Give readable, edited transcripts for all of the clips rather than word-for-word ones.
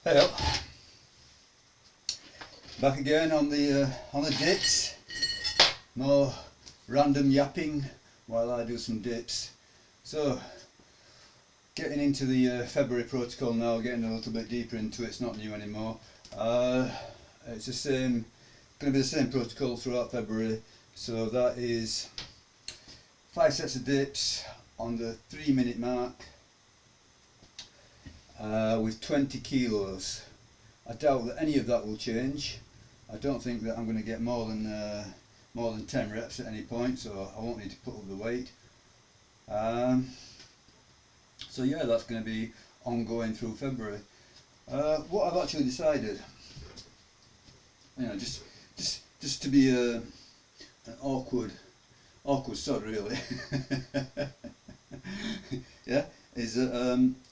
Hey up, back again on the dips. More random yapping while I do some dips. So getting into the February protocol now, getting a little bit deeper into it. It's not new anymore. It's the same, going to be the same protocol throughout February. So that is 5 sets of dips on the 3 minute mark. With 20 kilos. I doubt that any of that will change. I don't think that I'm going to get more than 10 reps at any point, so I won't need to put up the weight. So yeah, that's going to be ongoing through February. What I've actually decided, just to be an awkward sod really, yeah, is that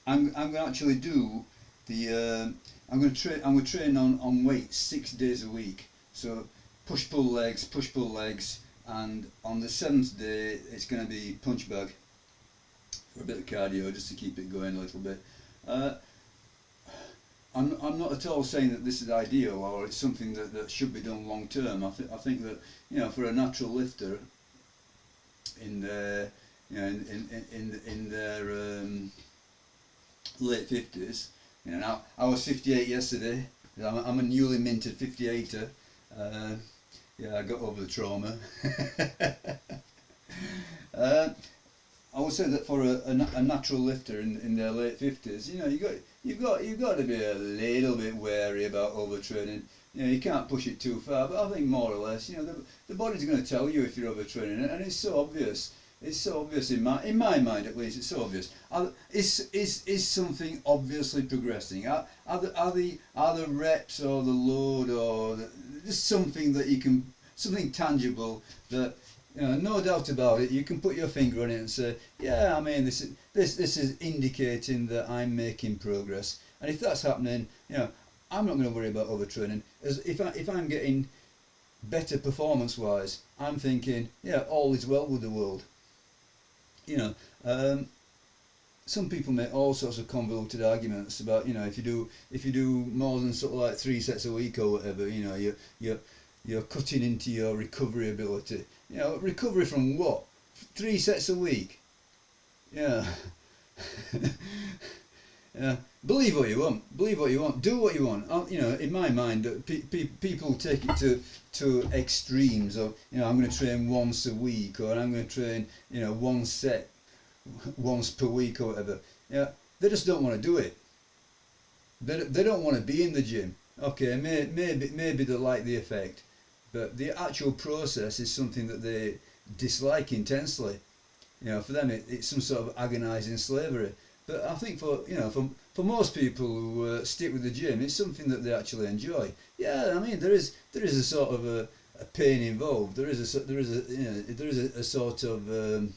I'm going to actually do the I'm going to train on weights 6 days a week. So push pull legs, and on the 7th day it's going to be punch bag for a bit of cardio just to keep it going a little bit. I'm not at all saying that this is ideal or it's something that should be done long term. I think that, you know, for a natural lifter in their, you know, in their late 50s, you know, now I was 58 yesterday. I'm a newly minted 58er. Yeah, I got over the trauma. I would say that for a natural lifter in their late 50s, you know, you've got to be a little bit wary about overtraining. You know, you can't push it too far, but I think more or less, you know, the body's going to tell you if you're overtraining, and it's so obvious. It's so obvious in my mind, at least. It's so obvious. Is something obviously progressing? Are the reps or the load or just something that you can, something tangible that, you know, no doubt about it, you can put your finger on it and say, yeah, I mean, this is indicating that I'm making progress. And if that's happening, you know, I'm not going to worry about overtraining. As if I'm getting better performance wise, I'm thinking, yeah, all is well with the world. You know, some people make all sorts of convoluted arguments about, you know, if you do more than sort of like 3 sets a week or whatever, you know, you're cutting into your recovery ability. You know, recovery from what? 3 sets a week? Yeah. Yeah. Believe what you want. Believe what you want. Do what you want. You know, in my mind, people take it to extremes. Of, you know, I'm going to train once a week, or I'm going to train, you know, one set once per week or whatever. Yeah, they just don't want to do it. They don't want to be in the gym. Okay, maybe they like the effect, but the actual process is something that they dislike intensely. You know, for them it's some sort of agonising slavery. But I think for, you know, for most people who stick with the gym, it's something that they actually enjoy. Yeah, I mean there is a sort of a pain involved. There is a sort of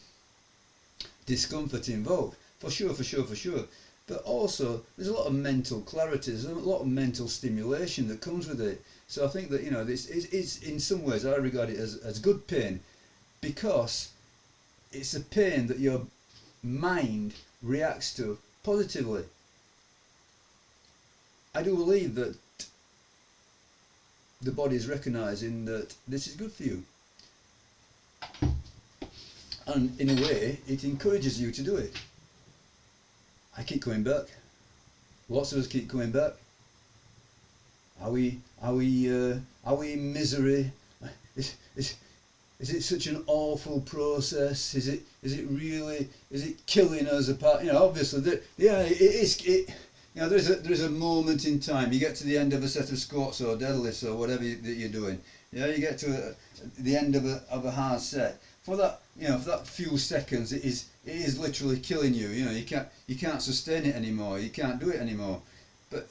discomfort involved, for sure. But also there's a lot of mental clarity. There's a lot of mental stimulation that comes with it. So I think that, you know, this is in some ways I regard it as good pain, because it's a pain that your mind reacts to positively. I do believe that the body is recognising that this is good for you, and in a way it encourages you to do it. I keep coming back. Lots of us keep coming back. Are we in misery? Is it such an awful process? Is it really, is it killing us apart? You know, obviously, yeah, it is. You know, there's a moment in time. You get to the end of a set of squats or deadlifts or whatever that you're doing. Yeah, you get to the end of a hard set. For that, you know, for that few seconds, it is literally killing you. You know, you can't sustain it anymore. You can't do it anymore. But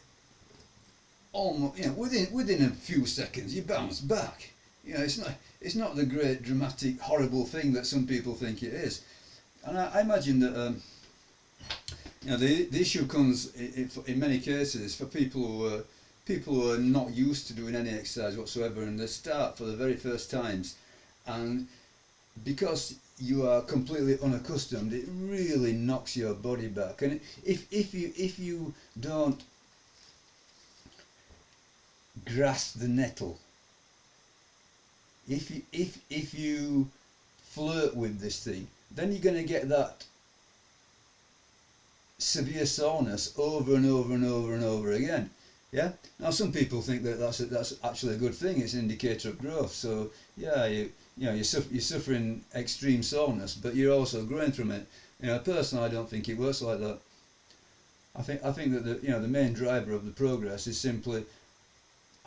almost, you know, within a few seconds, you bounce back. You know, it's not the great dramatic horrible thing that some people think it is. And I imagine that you know, the issue comes in many cases for people who are not used to doing any exercise whatsoever, and they start for the very first times, and because you are completely unaccustomed, it really knocks your body back. And if you don't grasp the nettle. If you flirt with this thing, then you're going to get that severe soreness over and over and over and over again. Yeah. Now some people think that that's actually a good thing. It's an indicator of growth. So yeah, you're suffering extreme soreness, but you're also growing from it. Personally, I don't think it works like that. I think that the main driver of the progress is simply,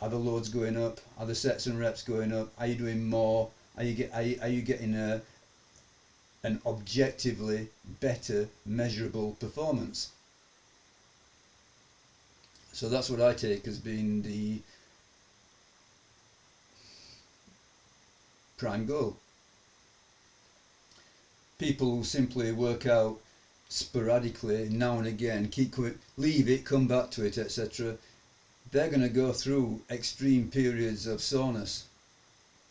are the loads going up? Are the sets and reps going up? Are you doing more? Are you getting an objectively better measurable performance? So that's what I take as being the prime goal. People who simply work out sporadically now and again, leave it, come back to it, etc., they're going to go through extreme periods of soreness.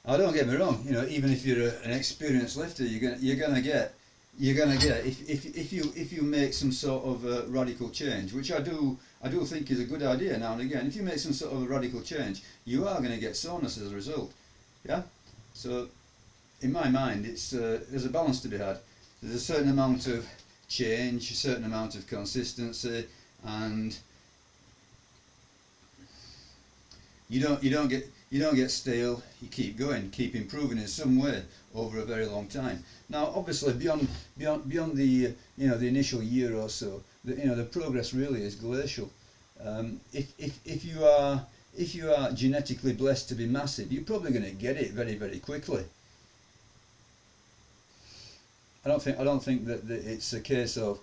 Now, don't get me wrong. Even if you're an experienced lifter, you're gonna get if you make some sort of radical change, which I do think is a good idea now and again. If you make some sort of a radical change, you are going to get soreness as a result. Yeah. So, in my mind, there's a balance to be had. There's a certain amount of change, a certain amount of consistency, and you don't get stale. You keep going, keep improving in some way over a very long time. Now, obviously, beyond the the initial year or so, the progress really is glacial. If you are genetically blessed to be massive, you're probably going to get it very, very quickly. I don't think that it's a case of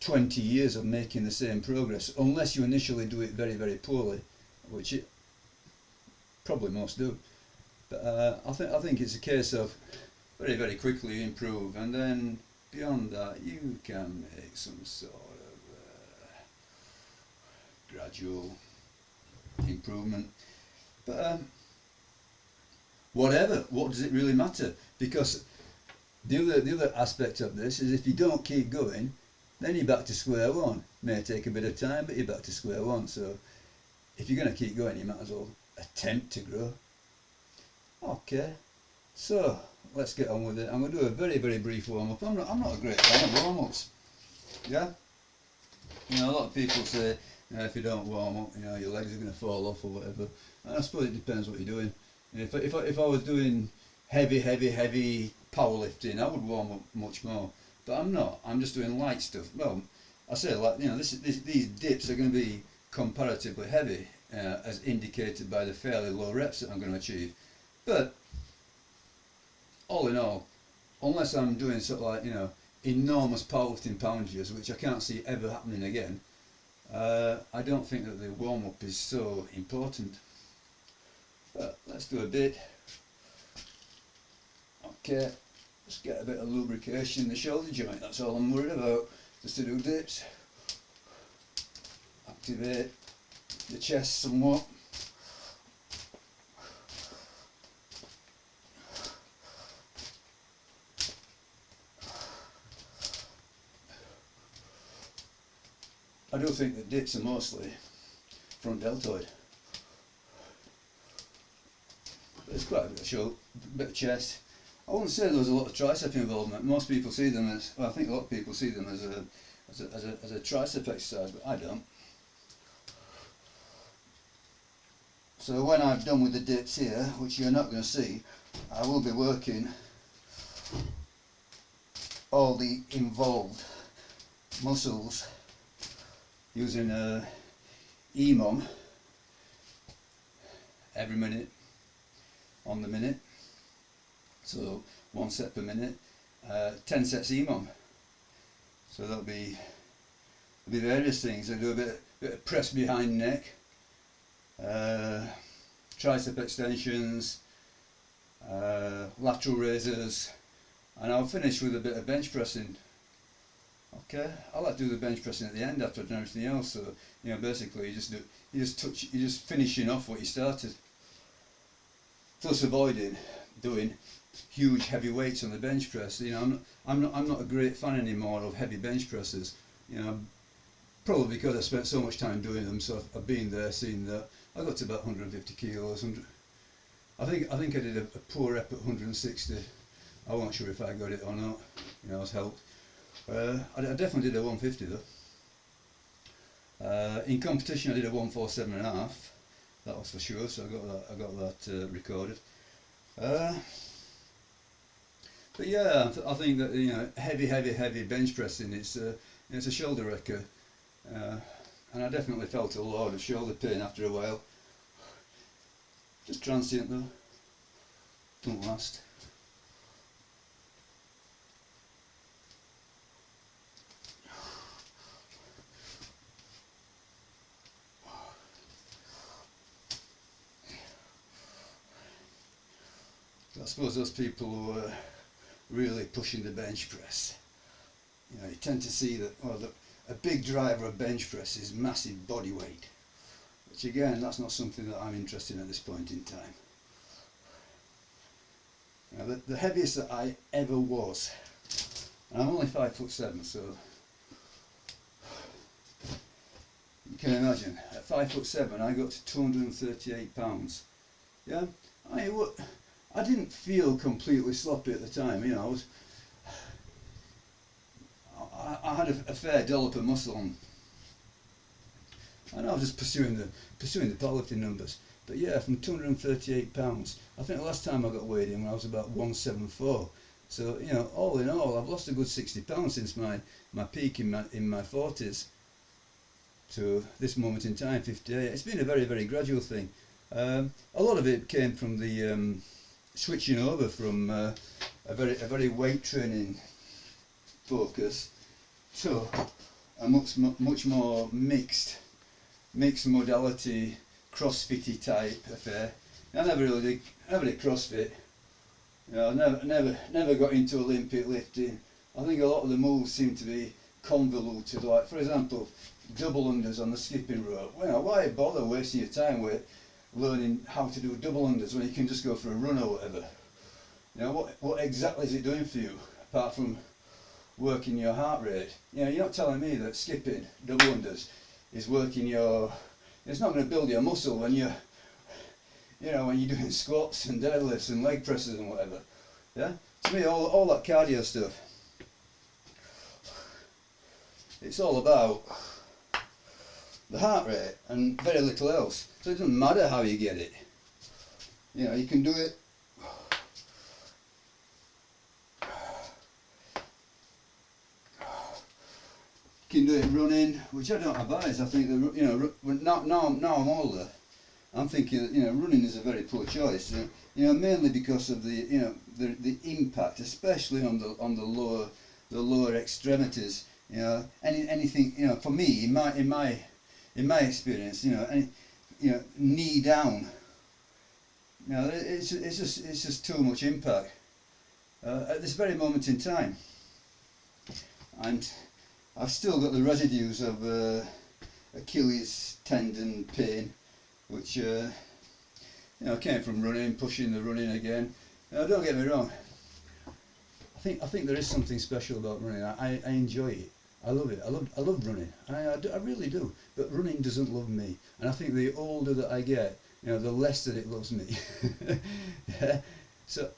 20 years of making the same progress, unless you initially do it very, very poorly, which probably most do. But I think it's a case of very, very quickly you improve, and then beyond that you can make some sort of gradual improvement. But what does it really matter? Because the other aspect of this is, if you don't keep going, then you're back to square one. May take a bit of time, but you're back to square one. So if you're going to keep going, you might as well attempt to grow. Okay, so let's get on with it. I'm going to do a very, very brief warm-up. I'm not a great fan of warm-ups. Yeah? A lot of people say, if you don't warm up, your legs are going to fall off or whatever. And I suppose it depends what you're doing. If I was doing heavy powerlifting, I would warm up much more. But I'm not. I'm just doing light stuff. Well, I say these dips are going to be comparatively heavy, as indicated by the fairly low reps that I'm going to achieve. But all in all, unless I'm doing sort of like enormous powerlifting poundages, which I can't see ever happening again, I don't think that the warm up is so important. But let's do a bit. Okay, just get a bit of lubrication in the shoulder joint. That's all I'm worried about. Just to do dips. Activate the chest somewhat. I do think that dips are mostly front deltoid. But there's quite a bit of shoulder, bit of chest. I wouldn't say there's a lot of tricep involvement. Most people see them as, well, I think a lot of people see them as a tricep exercise, but I don't. So when I've done with the dips here, which you're not going to see, I will be working all the involved muscles using a EMOM every minute on the minute. So 1 set per minute, 10 sets EMOM. So there'll be various things. I'll do a bit of press behind neck, tricep extensions, lateral raises, and I'll finish with a bit of bench pressing. Okay, I like to do the bench pressing at the end after I've done everything else. So basically you're just finishing off what you started. Thus avoiding doing huge heavy weights on the bench press. I'm not a great fan anymore of heavy bench presses. Probably because I spent so much time doing them, so I've been there, seen that. I got to about 150 kilos. 100, I think I did a poor rep at 160. I wasn't sure if I got it or not. You know, I was helped. I definitely did a 150 though. In competition, I did a 147.5. That was for sure. So I got that recorded. But yeah, I think that, you know, heavy bench pressing. It's a shoulder wrecker, and I definitely felt a lot of shoulder pain after a while. Just transient though. Don't last. I suppose those people who are really pushing the bench press, you know, you tend to see that, well, a big driver of bench press is massive body weight, which again, that's not something that I'm interested in at this point in time. Now, the heaviest that I ever was, and I'm only 5'7", so you can imagine, at 5'7", I got to 238 pounds. Yeah, I didn't feel completely sloppy at the time. You know, I had a fair dollop of muscle on, and I was just pursuing the powerlifting numbers. But yeah, from 238 pounds, I think the last time I got weighed in when I was about 174. So, you know, all in all, I've lost a good 60 pounds since my peak in my 40s to this moment in time, 58. It's been a very gradual thing. A lot of it came from the switching over from a very weight training focus to a much more mixed modality CrossFitty type affair. I never did CrossFit. You know, never got into Olympic lifting. I think a lot of the moves seem to be convoluted. Like, for example, double unders on the skipping rope. Well, why bother wasting your time with learning how to do double unders when you can just go for a run or whatever? You know, what exactly is it doing for you apart from working your heart rate? You know, you're not telling me that skipping double unders is working your. It's not going to build your muscle when you're doing squats and deadlifts and leg presses and whatever. Yeah, to me, all that cardio stuff, it's all about the heart rate and very little else. So it doesn't matter how you get it. You know, you can do it. You can do it running, which I don't advise. I think that, you know, now I'm older, I'm thinking that, you know, running is a very poor choice. You know, mainly because of the impact, especially on the lower extremities. You know, anything, you know, for me in my experience, you know, knee down. You know, it's just too much impact at this very moment in time, and I've still got the residues of Achilles tendon pain, which you know, came from running, pushing the running again. Don't get me wrong. I think there is something special about running. I enjoy it. I love it. I love running. I really do. But running doesn't love me. And I think the older that I get, you know, the less that it loves me. Yeah. So,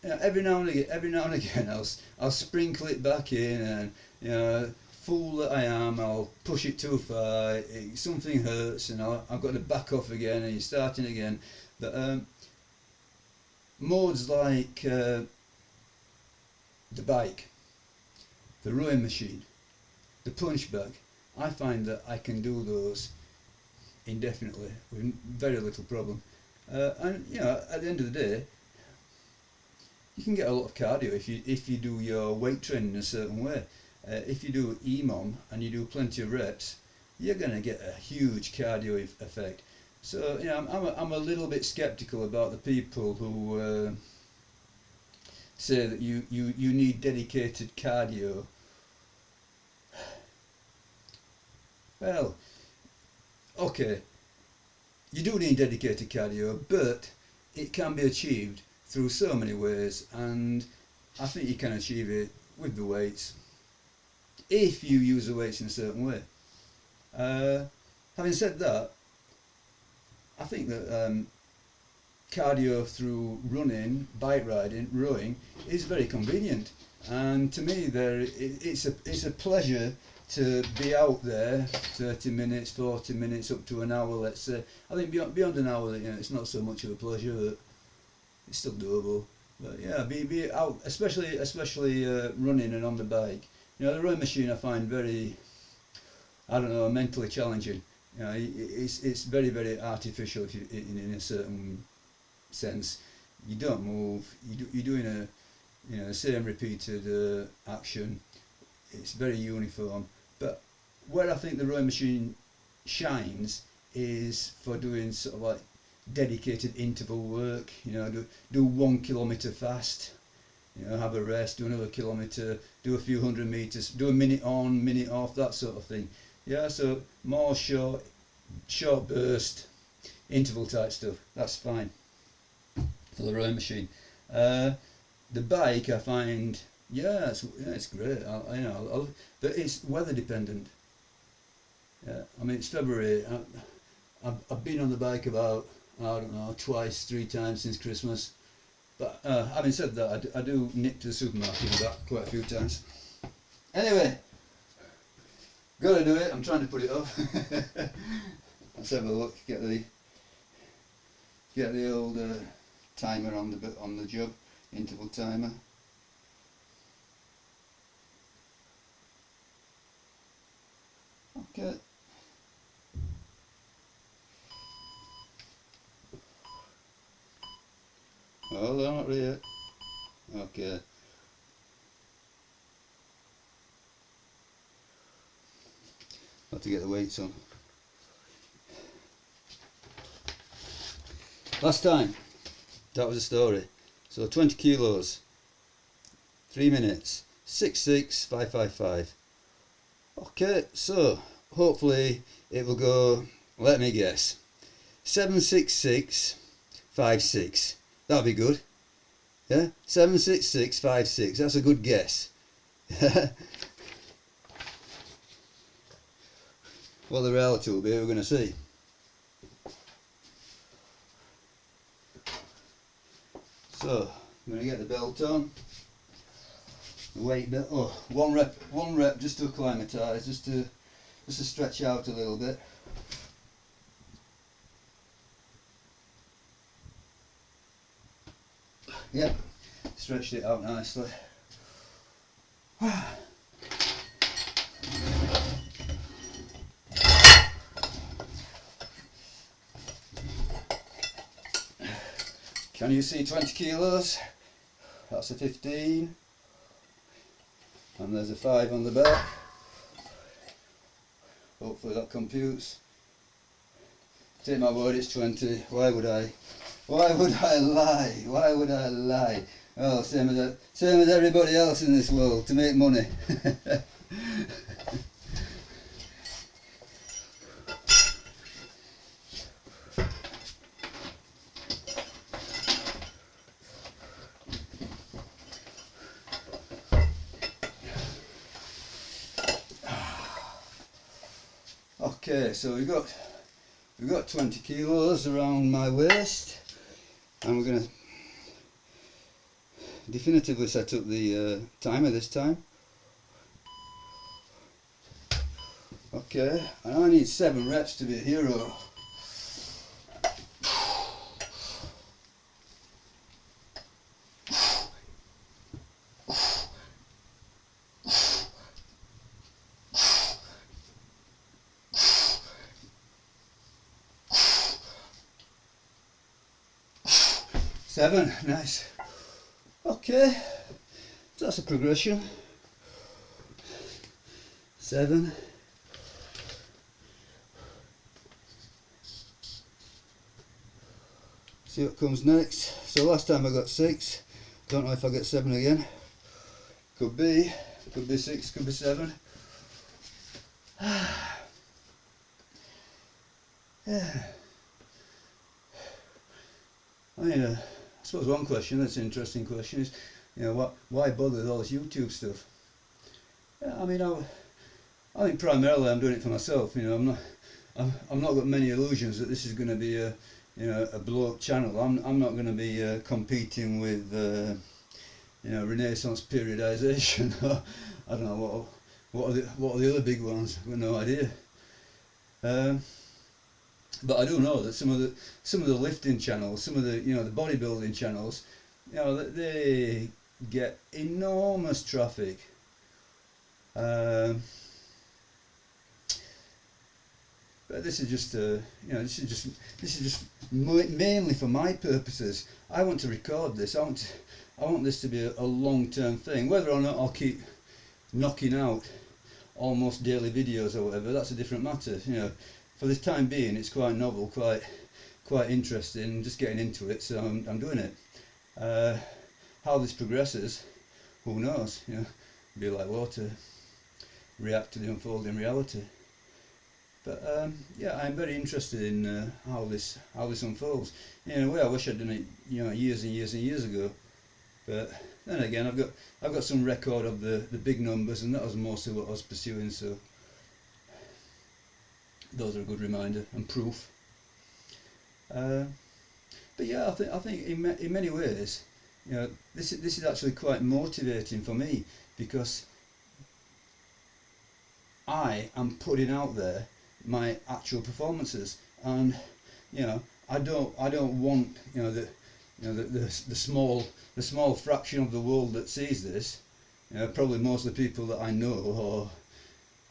you know, every now and again, I'll sprinkle it back in, and, you know, fool that I am, I'll push it too far. Something hurts, and I've got to back off again, and you're starting again. But modes like the bike, the rowing machine, the punch bag, I find that I can do those indefinitely with very little problem. And, you know, at the end of the day, you can get a lot of cardio if you do your weight training in a certain way. If you do EMOM and you do plenty of reps, you're going to get a huge cardio effect. So, you know, I'm a little bit skeptical about the people who say that you need dedicated cardio. Well, okay, you do need dedicated cardio, but it can be achieved through so many ways, and I think you can achieve it with the weights if you use the weights in a certain way. Having said that, I think that cardio through running, bike riding, rowing is very convenient, and to me it's a pleasure to be out there 30 minutes, 40 minutes, up to an hour, let's say. I think beyond an hour, it's not so much of a pleasure, but it's still doable. But yeah, be out, especially running and on the bike. The rowing machine I find very, I don't know, mentally challenging. It's very very artificial if you in a certain sense. You don't move. You're doing the same repeated action. It's very uniform. But where I think the rowing machine shines is for doing sort of like dedicated interval work. Do 1 kilometre fast. Have a rest, do another kilometre, do a few hundred metres, do a minute on, minute off, that sort of thing. Yeah, so more short burst, interval type stuff. That's fine for the rowing machine. The bike, I find, it's great. But it's weather dependent. Yeah, I mean it's February. I've been on the bike about, I don't know, twice, 3 times since Christmas. But having said that, I do nip to the supermarket about quite a few times. Anyway, gotta do it. I'm trying to put it off. Let's have a look. Get the old timer on the job, interval timer. Okay. Oh, they're not there. Okay. Have to get the weights on. Last time, that was the story. So 20 kilos, 3 minutes, 66555. Okay, so hopefully it will go, let me guess, 76656. That'll be good. Yeah, 76656. That's a good guess. What the reality will be, we're going to see. So, I'm going to get the belt on. The weight belt. Oh, one rep just to acclimatise, just to stretch out a little bit. Yep, stretched it out nicely. Can you see 20 kilos? That's a 15. And there's a 5 on the back. Hopefully that computes. Take my word, it's 20. Why would I lie? Why would I lie? Oh, same as everybody else in this world, to make money. Okay, so we've got 20 kilos around my waist, and we're going to definitively set up the timer this time. Okay, and I need 7 reps to be a hero. Seven, nice. Okay, so that's a progression. 7. See what comes next. So last time I got 6. Don't know if I get 7 again. Could be 6, could be 7. Yeah. I mean, I suppose one question that's an interesting question is, why bother with all this YouTube stuff? Yeah, I mean, I think primarily I'm doing it for myself. I'm I've not got many illusions that this is going to be a, you know, a blow up channel. I'm not going to be competing with you know, Renaissance periodization. I don't know what are the other big ones. I've got no idea. But I do know that some of the lifting channels, some of the, you know, the bodybuilding channels, you know, they get enormous traffic. But this is just you know, this is just mainly for my purposes. I want to record this. I want this to be a long-term thing. Whether or not I'll keep knocking out almost daily videos or whatever, that's a different matter. You know, for this time being, it's quite novel, quite interesting, just getting into it. So I'm doing it. How this progresses, who knows? You know, be like water, react to the unfolding reality. But yeah, I'm very interested in how this unfolds. In a way, I wish I'd done it, you know, years and years and years ago. But then again, I've got some record of the big numbers, and that was mostly what I was pursuing. So those are a good reminder and proof. But yeah, I think in many ways, you know, this is actually quite motivating for me, because I am putting out there my actual performances, and you know, I don't want, you know, the small fraction of the world that sees this, you know, probably most of the people that I know, or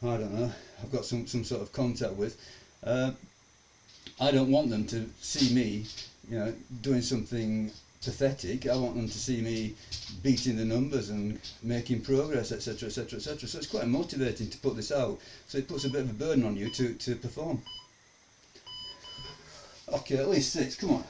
I don't know, I've got some sort of contact with, I don't want them to see me, you know, doing something pathetic. I want them to see me beating the numbers and making progress, etc, etc, etc. So it's quite motivating to put this out. So it puts a bit of a burden on you to perform. Okay, at least 6, come on.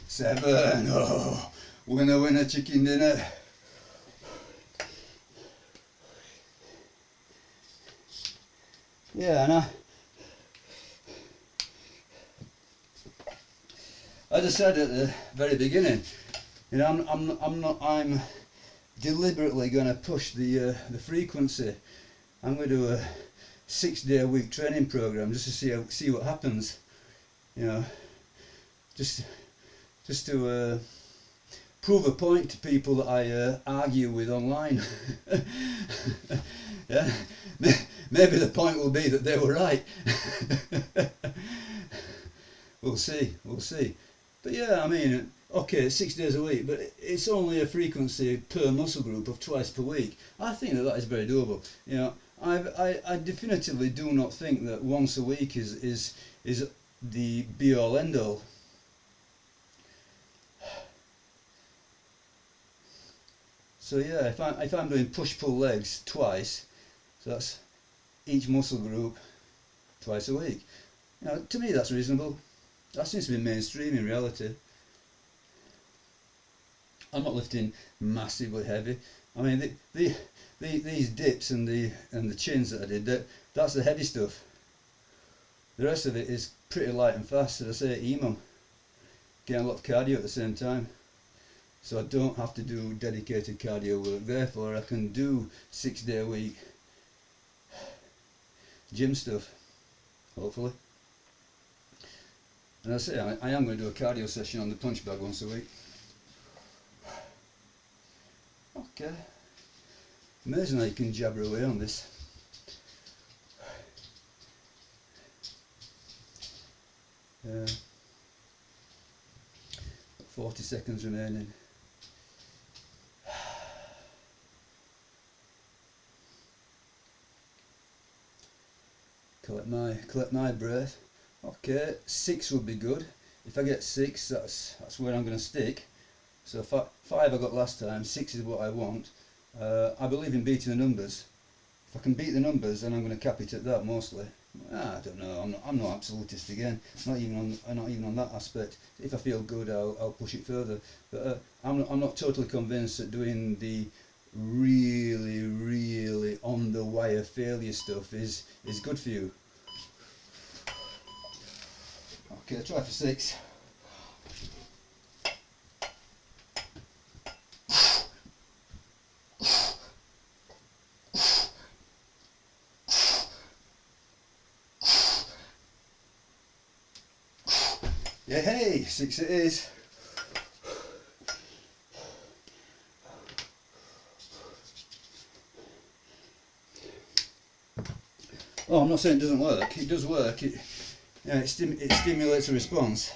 Seven. Oh, winner, winner, chicken dinner. Yeah, and as I said at the very beginning, you know, I'm deliberately going to push the frequency. I'm going to do a 6-day-a-week training program just to see what happens. You know, just to prove a point to people that I argue with online. Yeah, maybe the point will be that they were right. We'll see. But yeah, I mean, okay, 6 days a week, but it's only a frequency per muscle group of twice per week. I think that is very doable. You know, I definitively do not think that once a week is the be-all end-all. So yeah, if I'm doing push-pull legs twice, so that's each muscle group twice a week. You know, to me that's reasonable. That seems to be mainstream in reality. I'm not lifting massively heavy. I mean, these dips and the chins that I did, that's the heavy stuff. The rest of it is pretty light and fast. As I say, EMOM, getting a lot of cardio at the same time. So I don't have to do dedicated cardio work. Therefore, I can do 6-day-a-week gym stuff, hopefully. And I say, I am going to do a cardio session on the punch bag once a week. Okay. Amazing how you can jabber away on this. Yeah. 40 seconds remaining. Collect my breath. Okay, 6 would be good. If I get 6, that's where I'm going to stick. So 5 I got last time, 6 is what I want. I believe in beating the numbers. If I can beat the numbers, then I'm going to cap it at that mostly. I don't know. I'm not absolutist again. Not even on that aspect. If I feel good, I'll push it further. But I'm not totally convinced that doing the really on the wire failure stuff is good for you. Okay, try for 6. Yeah, hey, 6 it is. Oh, I'm not saying it doesn't work. It does work. It stimulates a response.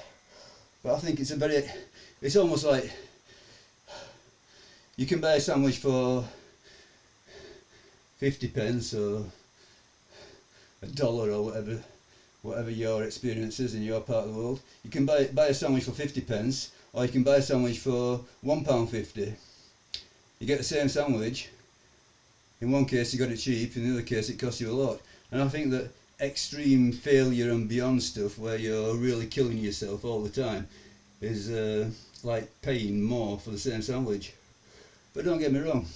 But I think it's almost like you can buy a sandwich for 50 pence or $1 or whatever your experience is in your part of the world. You can buy a sandwich for 50 pence, or you can buy a sandwich for £1.50. You get the same sandwich. In one case you got it cheap, in the other case it costs you a lot. And I think that extreme failure and beyond stuff, where you're really killing yourself all the time, is like paying more for the same sandwich. But don't get me wrong,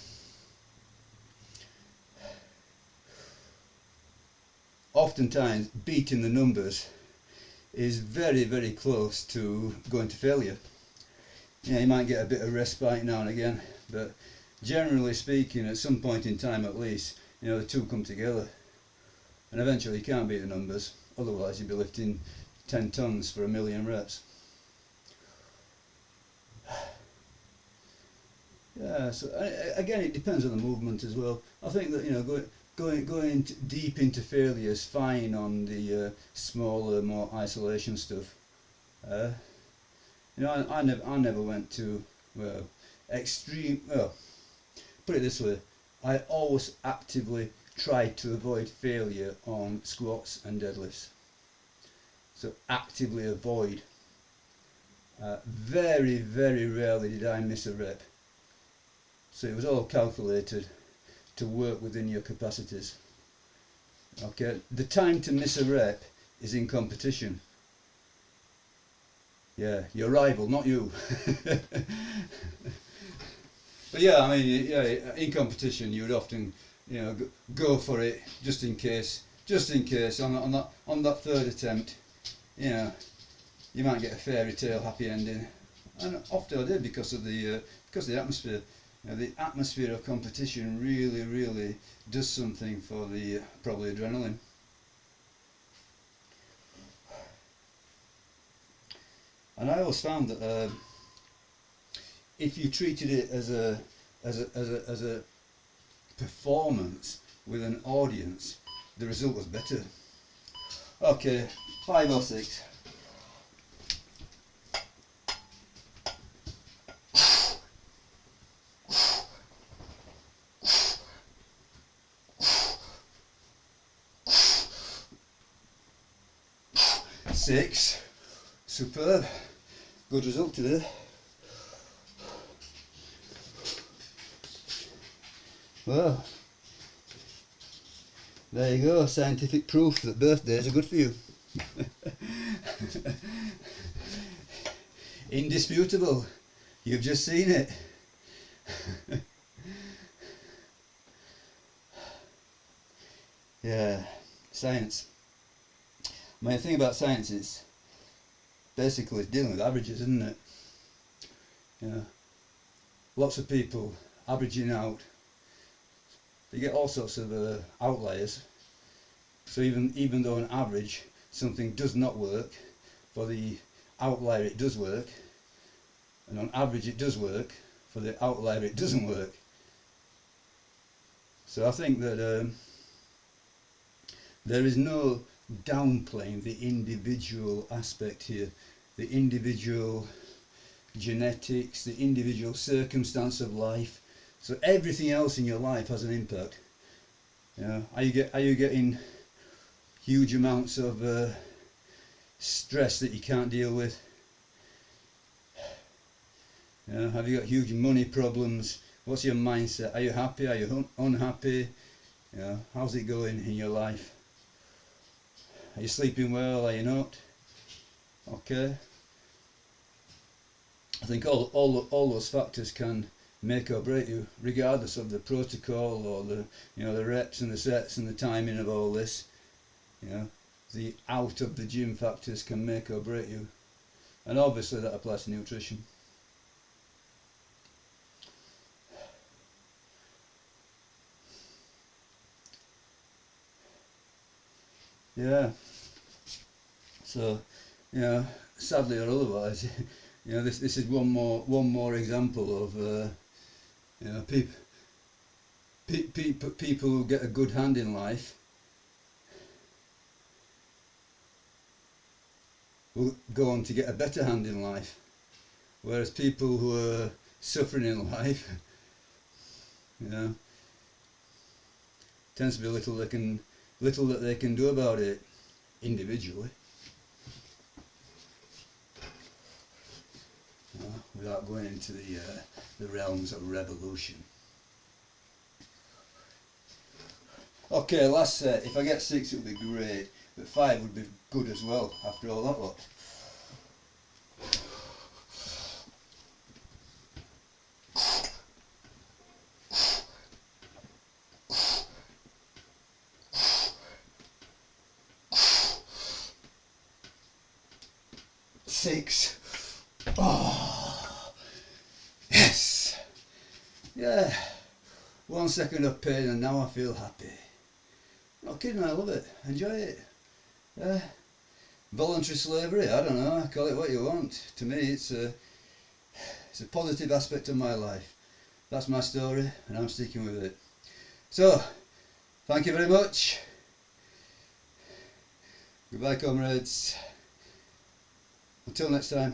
oftentimes beating the numbers is very, very close to going to failure. Yeah, you might get a bit of respite now and again, but generally speaking, at some point in time at least, the two come together. And eventually you can't beat the numbers, otherwise you'd be lifting 10 tons for 1,000,000 reps. Yeah, so again, it depends on the movement as well. I think that going deep into failure is fine on the smaller, more isolation stuff. I never went to extreme. Well, put it this way, I always actively tried to avoid failure on squats and deadlifts. So actively avoid. Very, very rarely did I miss a rep. So it was all calculated to work within your capacities. Okay, the time to miss a rep is in competition. Yeah, your rival, not you. But yeah, I mean, yeah, in competition you would often, go for it just in case on that third attempt, you might get a fairy tale happy ending, and often I did because of the atmosphere. The atmosphere of competition really, really does something for the probably adrenaline. And I always found that if you treated it as a performance with an audience, the result was better. Okay, 5 or 6. Six. Superb. Good result today. Well, there you go, scientific proof that birthdays are good for you. Indisputable. You've just seen it. Yeah, science. I mean, the thing about science is basically it's dealing with averages, isn't it? Lots of people averaging out. You get all sorts of outliers. So even though on average something does not work, for the outlier it does work, and on average it does work, for the outlier it doesn't work. So I think that there is no downplaying the individual aspect here, the individual genetics, the individual circumstance of life. So everything else in your life has an impact. Are you getting huge amounts of stress that you can't deal with? Have you got huge money problems? What's your mindset? Are you happy? Are you unhappy? How's it going in your life? Are you sleeping well? Are you not? Okay. I think all those factors can make or break you, regardless of the protocol or the reps and the sets and the timing of all this. the out of the gym factors can make or break you, and obviously that applies to nutrition. Yeah. So, you know, sadly or otherwise, you know, this is one more example of you know, people who get a good hand in life will go on to get a better hand in life, whereas people who are suffering in life, you know, tends to be little that they can do about it individually, you know, without going into the realms of revolution. Okay, last set. If I get 6, it would be great, but 5 would be good as well after all that lot. Six. Oh, yes. Yeah. 1 second of pain and now I feel happy. Not kidding, I love it. Enjoy it. Yeah. Voluntary slavery, I don't know, call it what you want. To me it's a positive aspect of my life. That's my story and I'm sticking with it. So, thank you very much. Goodbye, comrades. Until next time.